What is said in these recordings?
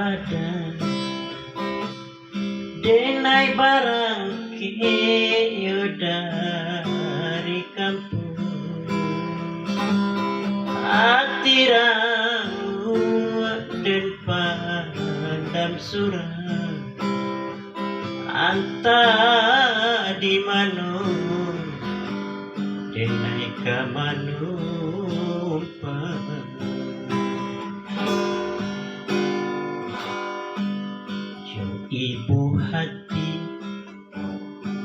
padan denai barang kiyo dari kampung hati ramu dan pandam surah anta di mano denai ka manumpa ibu hati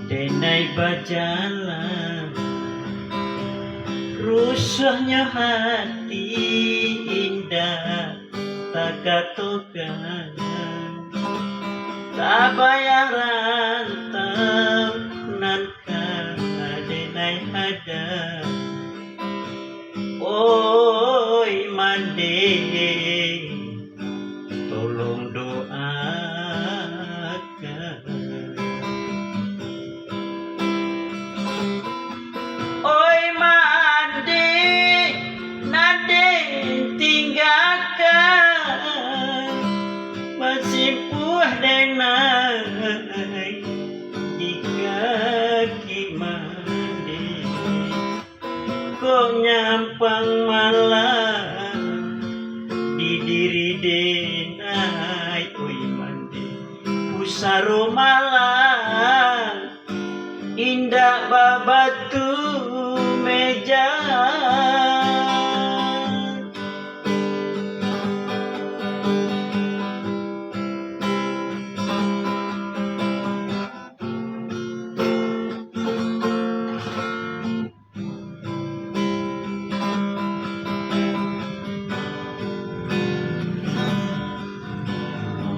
denai bajalan rusuhnya hati indah tak katokan tak bayang rantau nanka denai ada oi mande tolong doakan oi mande nade tinggalkan masih puah denai di kaki mande kok nyampang malam di diri denai oi mande pusaro malam indah babatu meja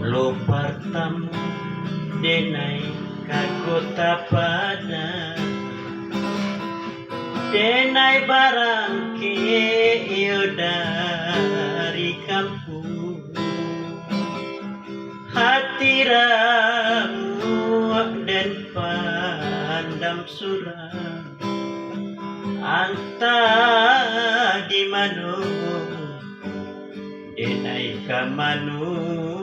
lo pertama denai ka kota padan denai barang kiyo dari kampung hati ramu dan pandam surah anta di mano denai ka manumpa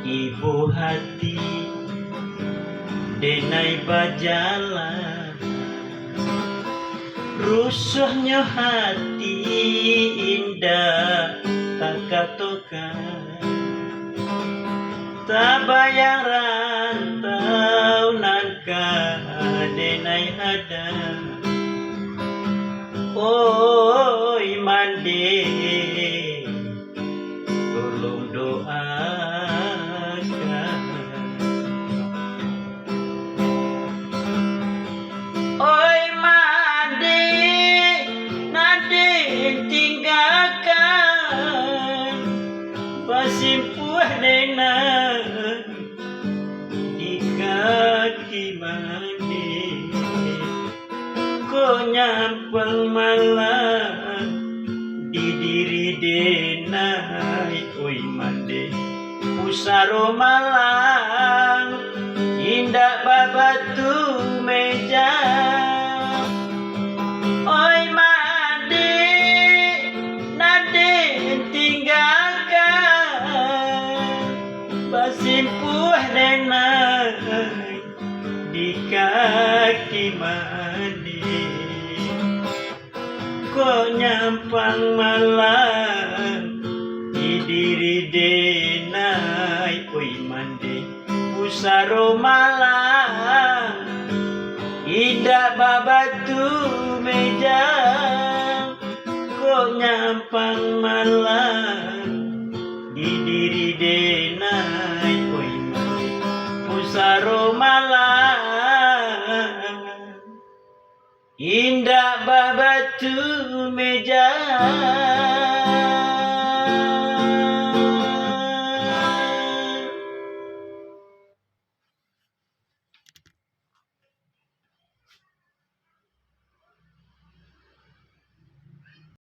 ibu hati denai bajalan rusuhnya hati indah tak katokan tak bayang rantau nanka denai ada oi mande tolong doakan oi mande nade tinggalkan pasimpuah denai di kaki mande kok nyampang malam di diri denai oi mande pusaro malam indah babatu meja oi mande nade tinggalkan pasimpuah denai di kaki mande kok nyampang malam di diri denai oi mande pusaro malam indah babatu meja kok nyampang malam di diri denai oi mande pusaro malam indah babatu meja